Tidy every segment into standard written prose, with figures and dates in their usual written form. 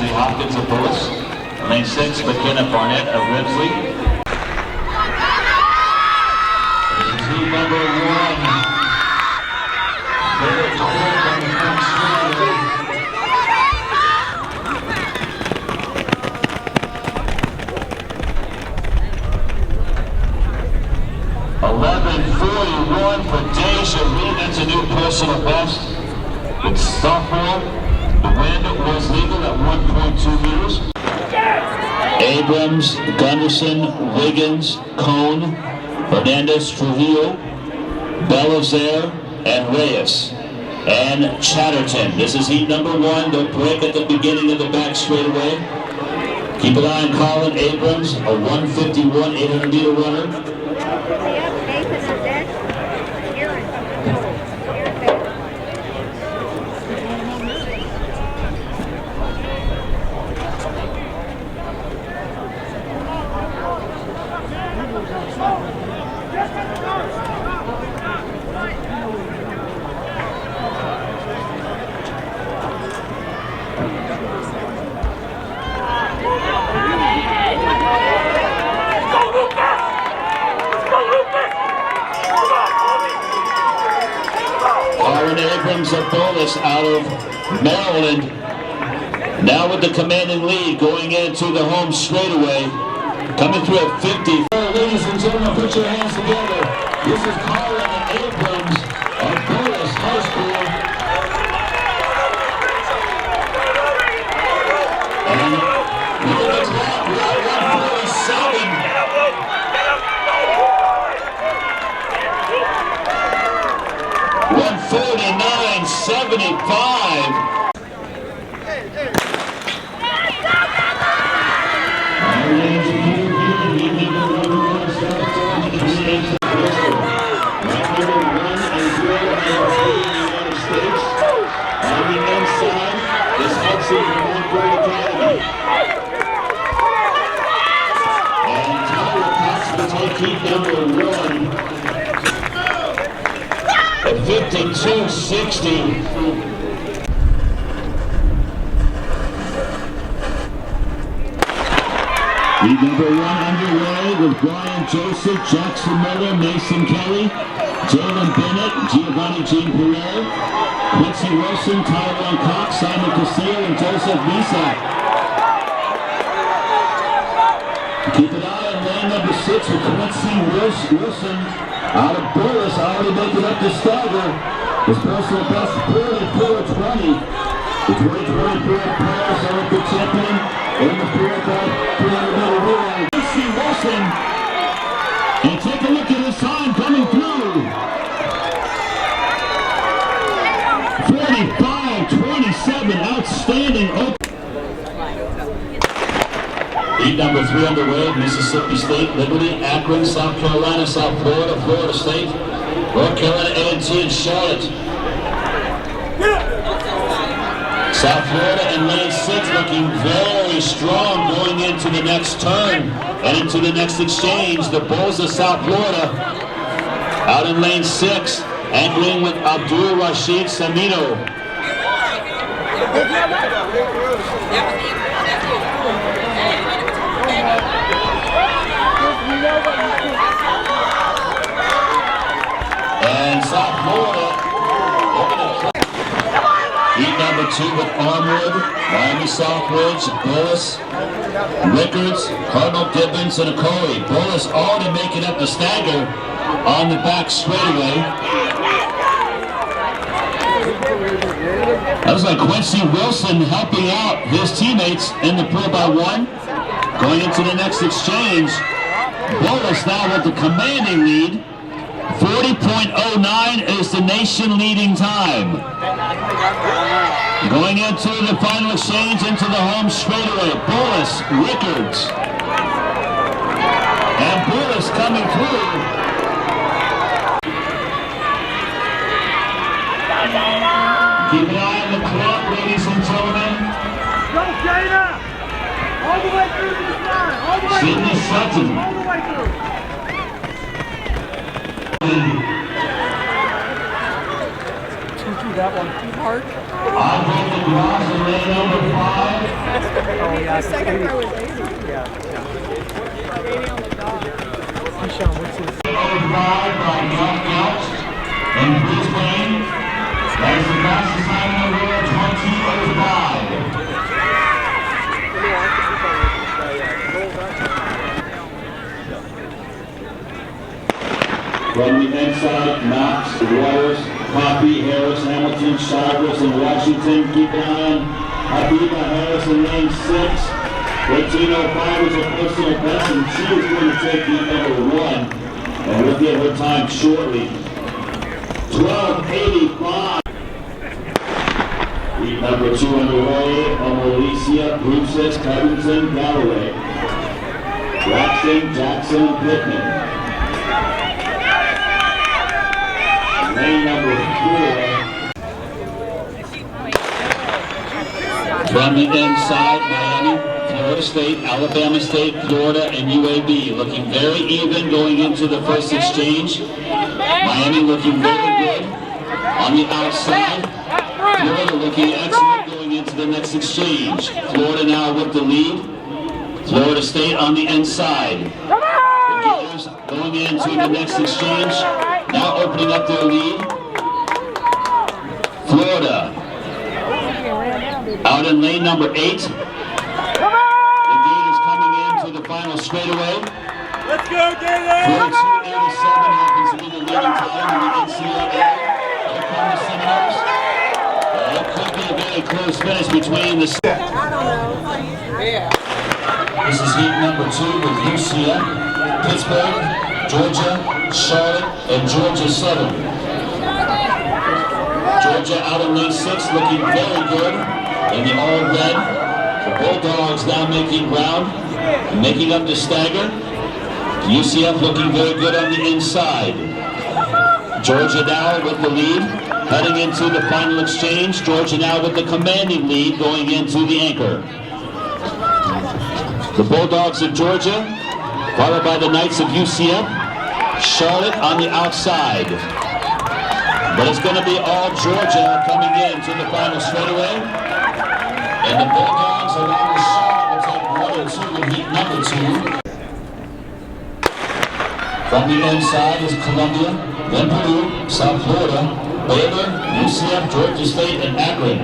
Ashley Hopkins of Bullis. Lane 6, McKenna Barnett of Ripley. This is heat number 1. Very quick on the front straightaway. 11:41 for Deja Reed. That's a new personal best. It's sophomore. The wind was legal at 1.2 meters. Abrams, Gunderson, Wiggins, Cone, Hernandez, Trujillo, Belizaire, and Reyes. And Chatterton. This is heat number 1. The break at the beginning of the back straightaway. Keep an eye on Colin Abrams, a 151 800-meter runner. Abrams of Bullis out of Maryland. Now with the commanding lead going into the home straightaway. Coming through at 50. Ladies and gentlemen, put your hands together. This is Colin Abrams of Bullis High School. And look at the clock. We're at 147. $149.75. Heat number 1 at 52.60. Heat number 1 underway with Brian Joseph, Jackson Miller, Mason Kelly, Jalen Bennett, Giovanni Jean Perret, Quincy Wilson, Tyrone Cox, Simon Castillo, and Joseph Misak. Keep an eye on lane number 6 with Quincy Wilson out of Bullis, already making up the stagger. His personal best 44.20. The 2024 Paris Olympic champion in the 300-meter relay. Quincy Wilson. And take a look at his time coming through. 45.27, outstanding. Heat number 3 underway, Mississippi State, Liberty, Akron, South Carolina, South Florida, Florida State, North Carolina A&T, and Charlotte. South Florida in lane 6 looking very strong going into the next turn and into the next exchange. The Bulls of South Florida out in lane 6, angling with Abdul Rashid Samino. And South Florida, heat number 2 with Armwood, Miami Southridge, Bullis, Rickards, Cardinal Gibbons, and Okoye. Bullis already making up the stagger on the back straightaway. That was like Quincy Wilson helping out his teammates in the Pro by 1. Going into the next exchange, Bullis now with the commanding lead. 40.09 is the nation-leading time. Going into the final exchange into the home straightaway, Bullis, Rickards. And Bullis coming through. Keep an eye on the clock, ladies and gentlemen. Go, Jada! All the way through this line. All the way Sydney through. Sutton. All the way through. that one hard. Offensive cross in lane number 5. Oh, yeah. The second row is 80. Yeah. 80 on the dot. Sean, what's his? Number 5 by Young Gelt in Brisbane. That is the fastest time in the world, 20:05. From the inside, Knox, Waters, Poppy, Harris, Hamilton, Shivers, and Washington. Keep an eye on Habiba Harris in lane 6. 13:05 is a personal best, and she is going to take lead number 1. And we'll get her time shortly. 12:85. Lead number 2 underway. Alicia, Bruces, Covington, Galloway. Braxton, Jackson, and Pittman. Lane number 4. From the inside, Miami, Florida State, Alabama State, Florida, and UAB. Looking very even going into the first exchange. Miami looking very good. On the outside, Florida looking excellent going into the next exchange. Florida now with the lead. Florida State on the inside. The Gators going into the next exchange. Now opening up their lead. Florida out in lane number 8. The Gators coming into the final straightaway. Let's go, Gators! 42-87 happens to be the leading time in the NCAA. Here come the Seminoles. It could be a very close finish between the... This is heat number 2 with UCF, Pittsburgh, Georgia, Charlotte, and Georgia Southern. Georgia out in lane 6 looking very good in the all red. The Bulldogs now making ground, making up the stagger. UCF looking very good on the inside. Georgia now with the lead, heading into the final exchange. Georgia now with the commanding lead going into the anchor. The Bulldogs of Georgia, followed by the Knights of UCF. Charlotte on the outside. But it's going to be all Georgia coming in to the final straightaway. And the Bulldogs along with Charlotte will take 1 and 2 in heat number 2. From the inside is Columbia, then Purdue, South Florida, Baylor, UCF, Georgia State, and Akron.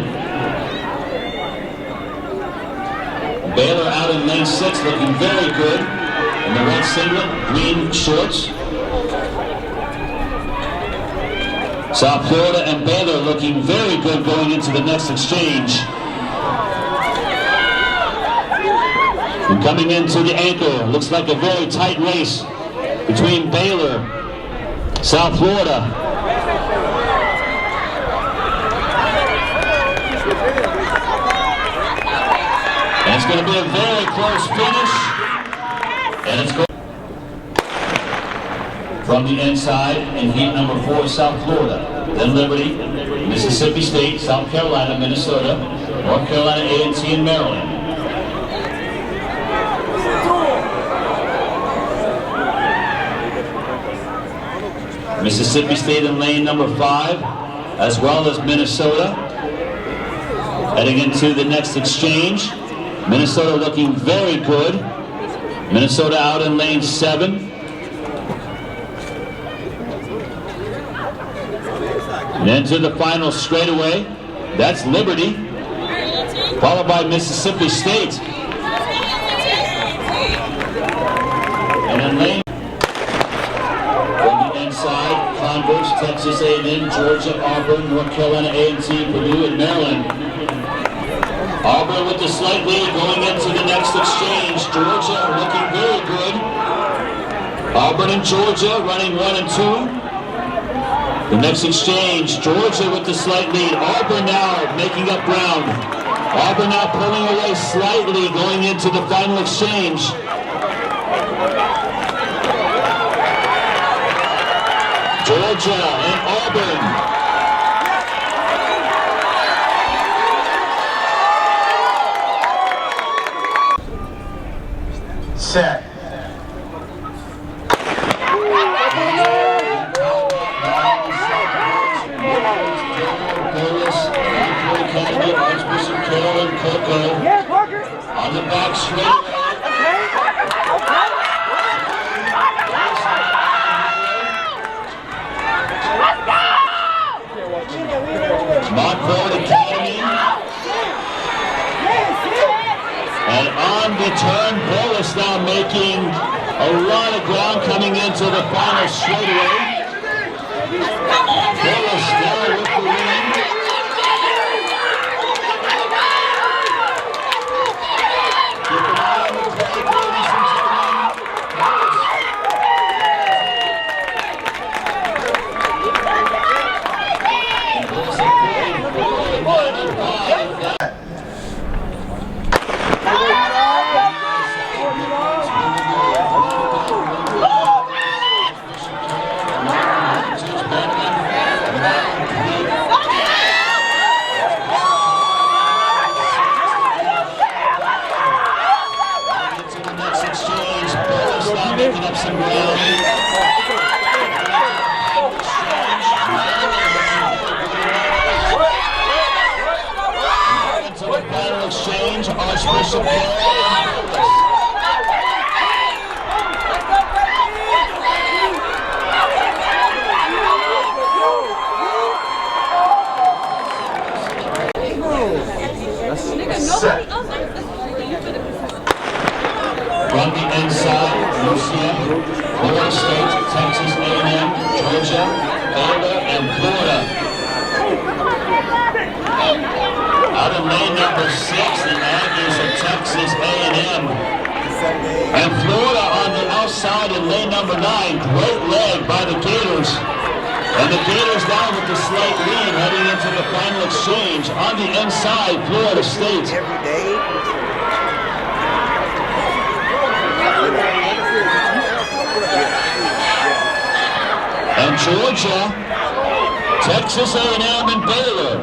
Baylor out in lane 6 looking very good in the red singlet, green shorts. South Florida and Baylor looking very good going into the next exchange. And coming into the anchor, looks like a very tight race between Baylor, South Florida. And it's going to be a very close finish. And it's going from the inside in heat number 4, South Florida, then Liberty, Mississippi State, South Carolina, Minnesota, North Carolina A&T, and Maryland. Mississippi State in lane number 5, as well as Minnesota. Heading into the next exchange. Minnesota looking very good. Minnesota out in lane 7. And into the final straightaway, that's Liberty, followed by Mississippi State. And in lane from the inside, Converse, Texas A&M, Georgia, Auburn, North Carolina A&T, Purdue, and Maryland. Auburn with the slight lead going into the next exchange. Georgia looking very good. Auburn and Georgia running 1 and 2. The next exchange, Georgia with the slight lead. Auburn now making up ground. Auburn now pulling away slightly going into the final exchange. Georgia and Auburn. Set. Academy, Archbishop Carolyn Coco. Yeah, Parker. On the back straight. Okay. Let's go! Montford Academy. And on the turn, Bolus now making a lot of ground coming into the final straightaway. Bolus now with the lead. Keep an eye on the break, ladies and making up some ground. Into the final exchange, Archbishop from the inside, UCF, Florida State, Texas A&M, Georgia, Florida, and Florida. Out of lane number 6, the Aggies of Texas A&M. And Florida on the outside in lane number 9. Great leg by the Gators. And the Gators down with the slight lead heading into the final exchange. On the inside, Florida State. Every day. And Georgia, Texas A&M, and Baylor.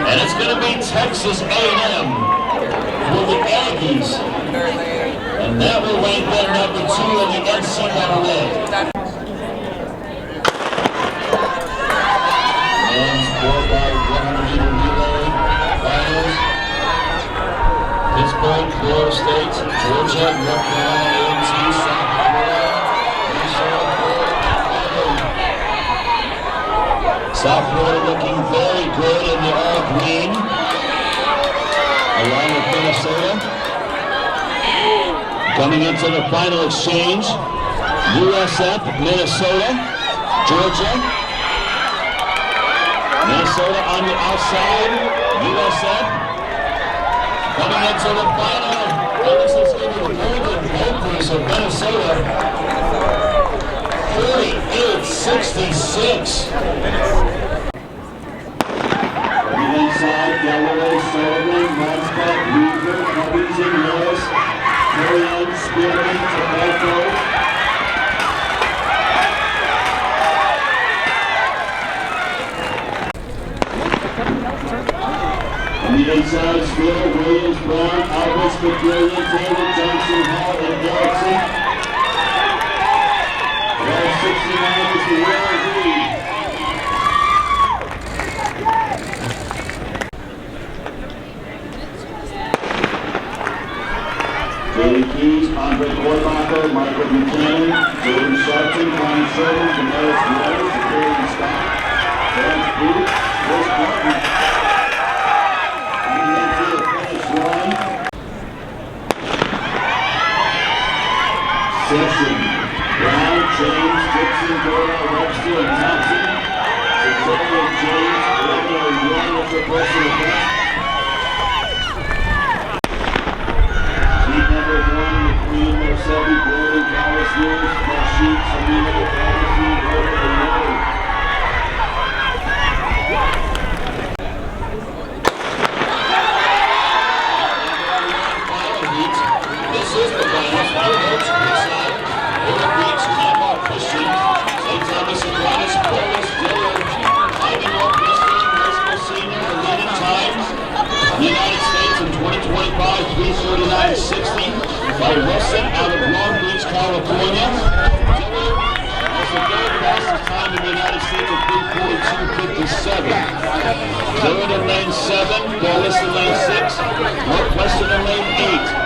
And it's going to be Texas A&M for the Aggies. And that will rank them number 2 in the NCAA. Men's 4x100-meter relay finals. Pittsburgh, Florida State, Georgia, North Carolina, A&T, South South Florida looking very good in the all green, along with Minnesota. Coming into the final exchange, USF, Minnesota, Georgia. Minnesota on the outside, USF. Coming into the final, and this is going to be the Golden Gophers of Minnesota. 48-66. Inside, Galloway, Sullivan, Monspot, Weaver, Covington, Lewis, Marion, Spearman, Tobacco. On the inside, Spiller, Williams, Brown, Albers, McKenzie, Taylor, Johnson, Hall, and Erickson. 69 is the world lead. David Keys, Andre Korbacher, Michael Buchanan, Jordan Sharpton, Connie Sherman, Damaris Wells, Security Scott, Terrence Booth, Chris Martin. And then to the finish line. Session. Brown, James, Dixon, Doyle, Webster, and Thompson. Victoria, James, Illinois, Young with their personal best. Team number 1, McQueen, Marcelli, Gordon, Dallas, Lewis, Rashid, Sabino, Anderson, Gordon, and Miller. This is the finals. Beach, Campbell, Christian, St. Thomas Aquinas, Paulus, Dillard, Ivan Northwestern, Western Senior, the leading times. United States in 2025, 3:39.60 by Wilson out of Long Beach, California. Dillard has the third fastest time in the United States of 3:42.57. Dillon in lane 7, Bolus in lane 6, Northwestern in lane 8.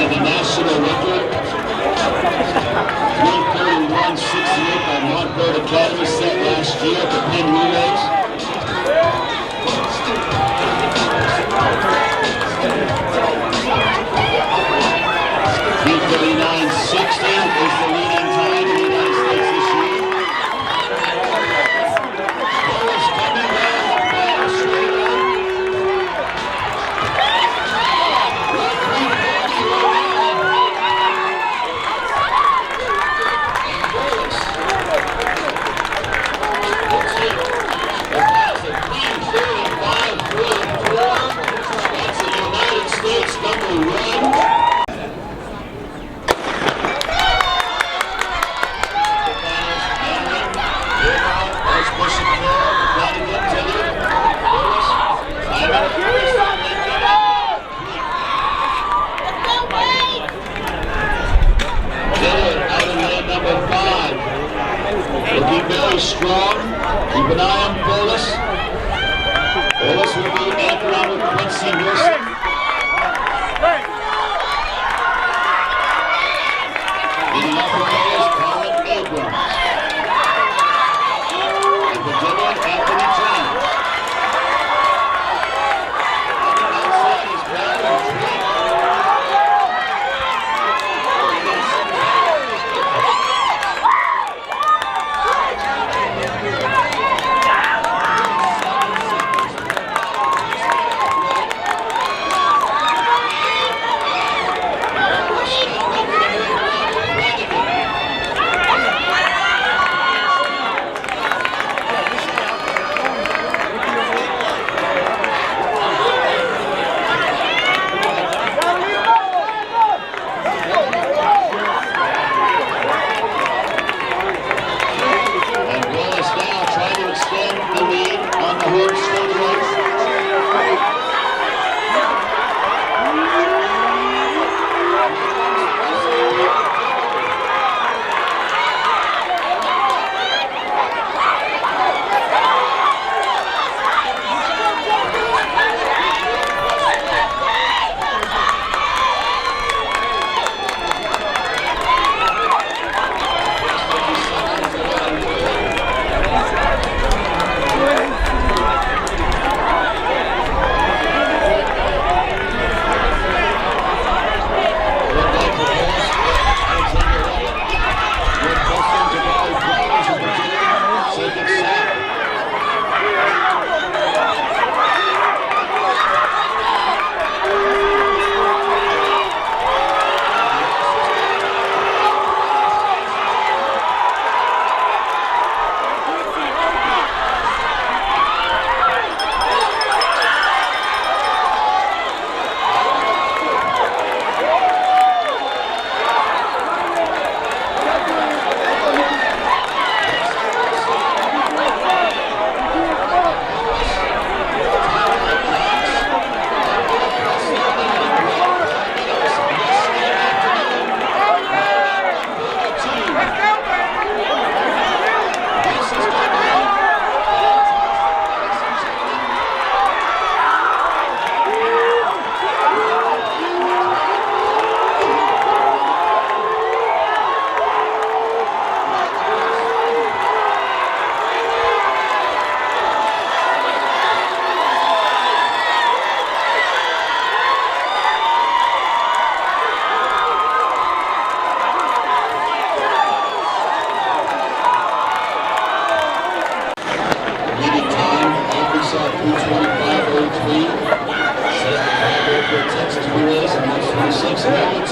The national record, 3:31.68 by Montford Academy, set last year at the Penn Relays. .3:39.60 is the leading time in the United States this year. Bowles coming down, ball straight up. Looking very strong. Keep an eye on Bolus. Bolus will be anchoring with Quincy Wilson. Leading up for Bolus, Colin Abrams. And Virginia, Anthony Johns. Outside is Brandon Drake.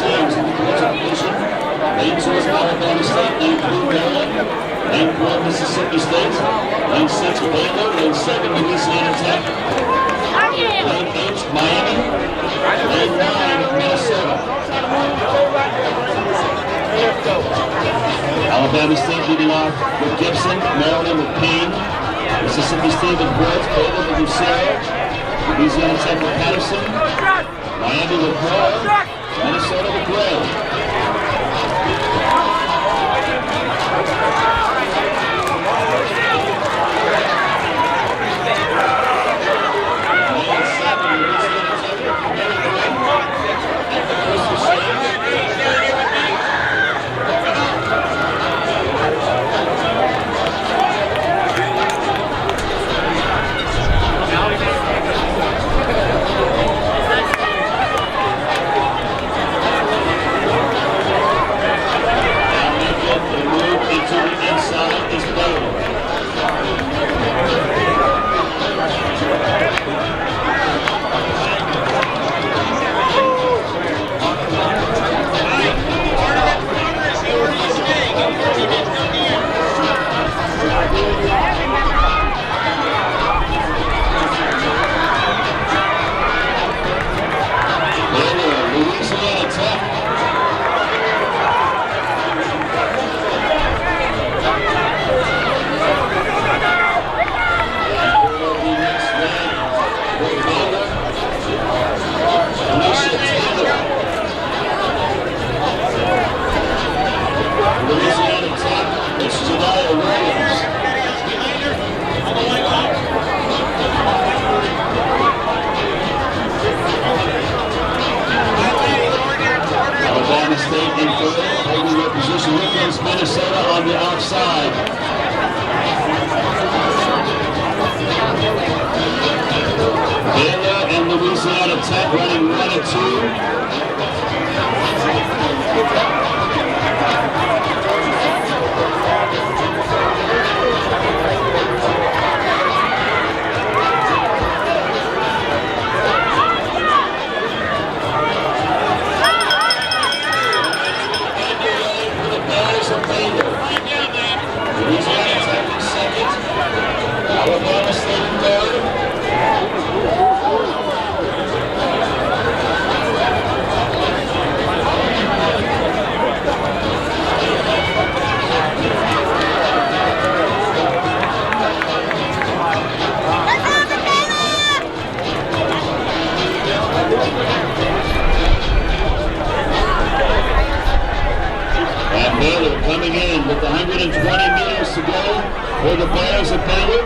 teams in the collegiate division. Lane 2 is Alabama State, Lane 3 Maryland, Lane 4 Mississippi State, Lane 6 Baylor, Lane 7 Louisiana Tech, Lane 8 Miami, Lane 9 Minnesota. Alabama State leading off with Gibson, Maryland with Payne, Mississippi State with Woods, Baylor with Lucero, Louisiana Tech with Patterson, Miami with Moore, Minnesota with Gray. Minnesota on the outside. Baylor and Louisiana Tech running 1 and 2. Alabama State third. And Baylor coming in with 120 meters to go for the Bears of Baylor.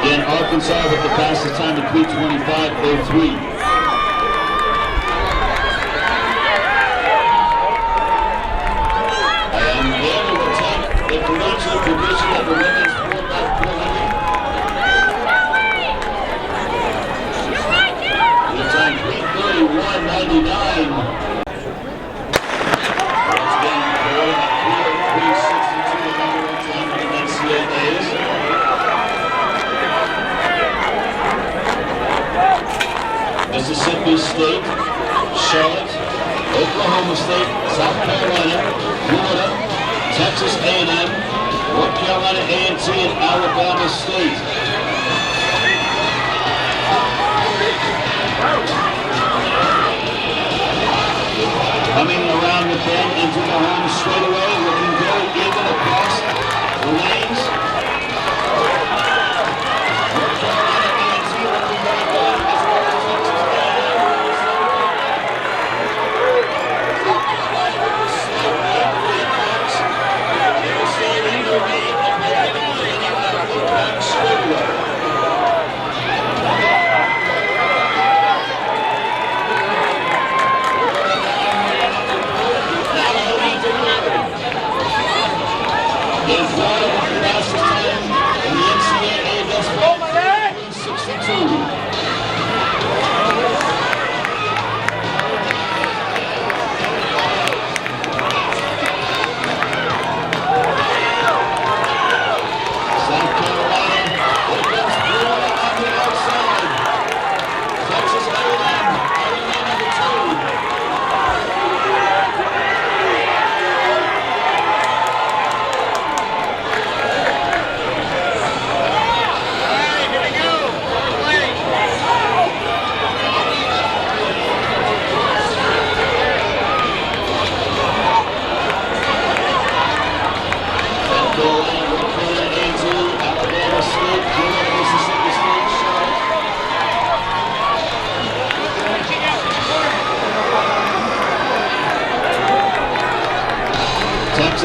Again, Arkansas with the fastest time at 3:25.03. And Baylor will take the collegiate division of the women's 4x400. The time 3:31.99. Mississippi State, Charlotte, Oklahoma State, South Carolina, Florida, Texas A&M, North Carolina A&T, and Alabama State. Coming around the bend into the home straightaway, looking very even across the lanes. North Carolina A&T looking very good as well as Texas A&M.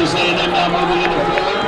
Texas A&M now moving into forward.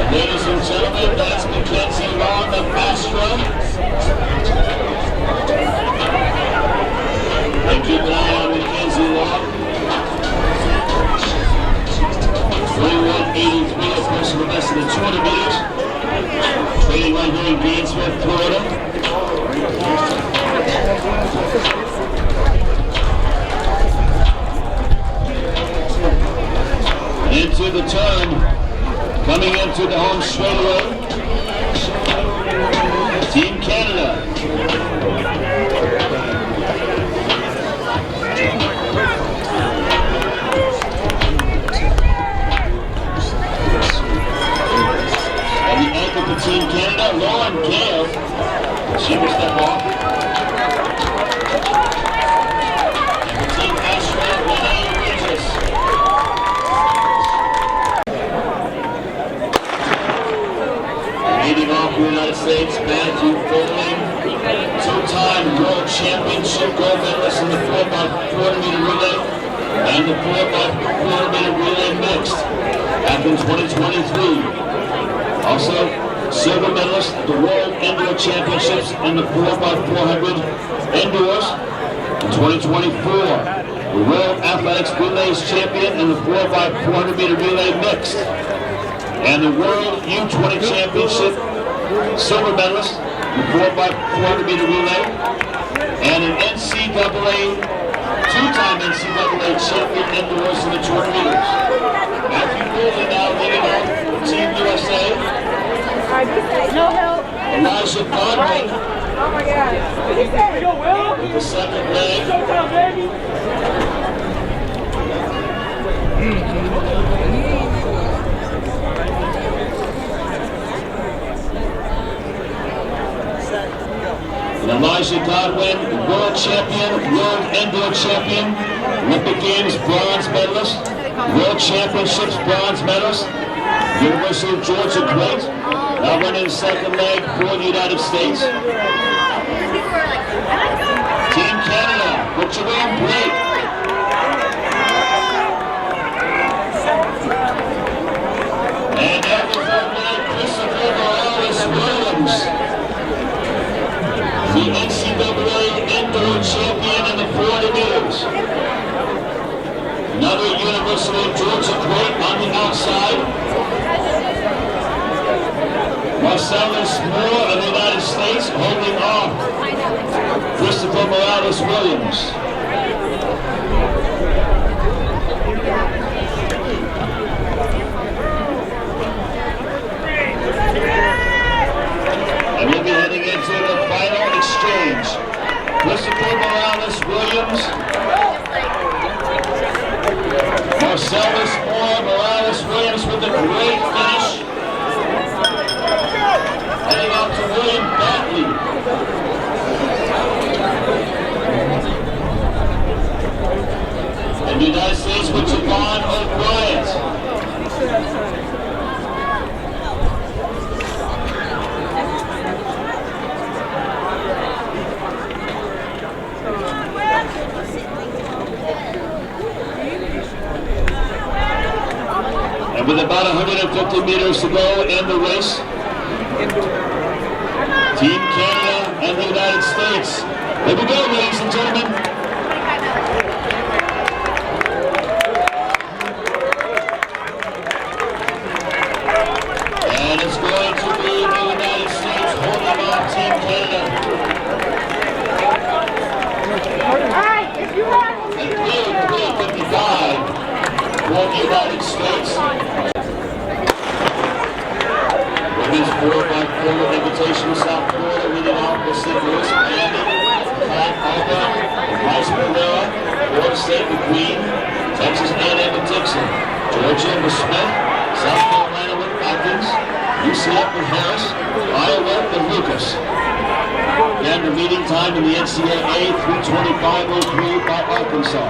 Ladies and gentlemen, that's McKenzie Long of Astro. And keep an eye on McKenzie Long. 21.83, of course, for the rest of the 200 meters. Training right here in Gainesville, Florida. Into the turn. Coming into the home straightaway, Team Canada. And the anchor for Team Canada, Lauren Gale. She will step off. And for Team Astro, Renee Regis. Leading off the United States, Matthew Foley, two-time world championship gold medalist in the 4x400 meter relay and the 4x400 meter relay mixed back in 2023. Also, silver medalist at the World Indoor Championships in the 4x400 indoors in 2024. The World Athletics Relays champion in the 4x400 meter relay mixed. And the World U20 Championship silver medalist in the 4x400 meter relay, and an NCAA, two-time NCAA champion indoors in the 200 meters. Matthew Foley now leading off Team USA. No help. Elijah Godwin. Oh my God. With the second leg. Showtime, baby. And Elijah Godwin, world champion, world indoor champion, Olympic Games bronze medalist, World Championships bronze medalist, University of Georgia great, now running the second leg for the United States. Team Canada, put your way on break. And that was our man, Christopher Morales-Williams. The NCAA indoor champion in the 400 meters. Another University of Georgia great on the outside. Marcellus Moore of the United States holding off Christopher Morales-Williams. And we'll be heading into the final exchange. Christopher Morales-Williams, Marcellus Moore, Morales-Williams with a great finish. Heading out to William Batley. And the United States with Javon O'Brien. with about 150 meters to go in the race. Team Canada and the United States. Here we go, ladies and gentlemen. And it's going to be the United States holding off Team Canada. And 3:55 for the United States. Women's 4x4 invitation to South Florida, leading off with St. Louis, Miami, Pat Alba, Rice Pereira, Florida State McQueen, Texas A&M with Dixon, Georgia with Smith, South Carolina with Atkins, UCF with Harris, Iowa with Lucas. Again, the meeting time in the NCAA, 3:25:03 by Arkansas.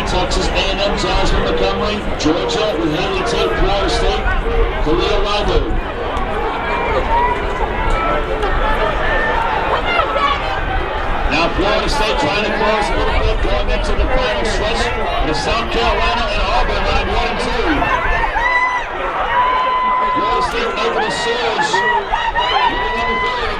Texas A&M, Jasmine Montgomery, Georgia with Haley Tate, Florida State, Kalia Raidu. Now Florida State trying to close a little bit, going into the final stretch. And South Carolina and Auburn running 1 and 2. Florida State making a surge. Moving on the third.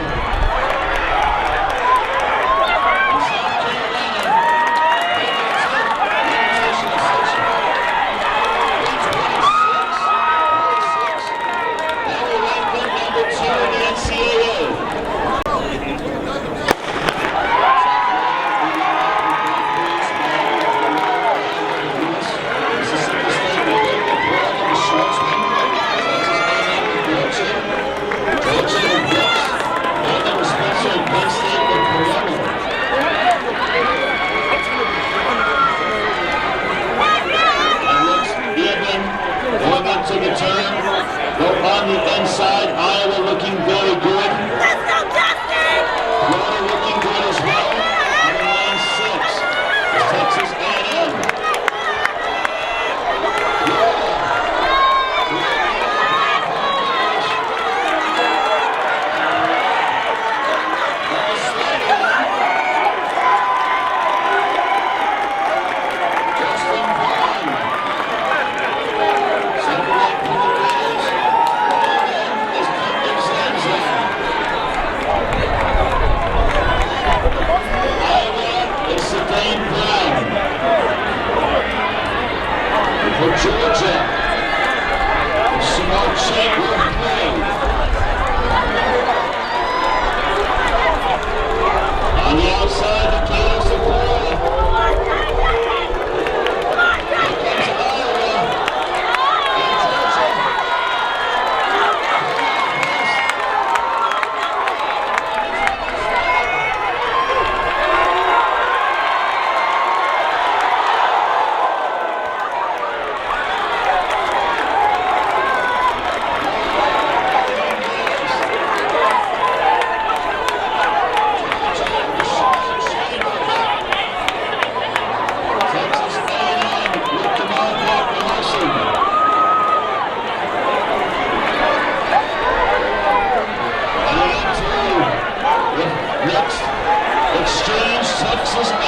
exchange. Texas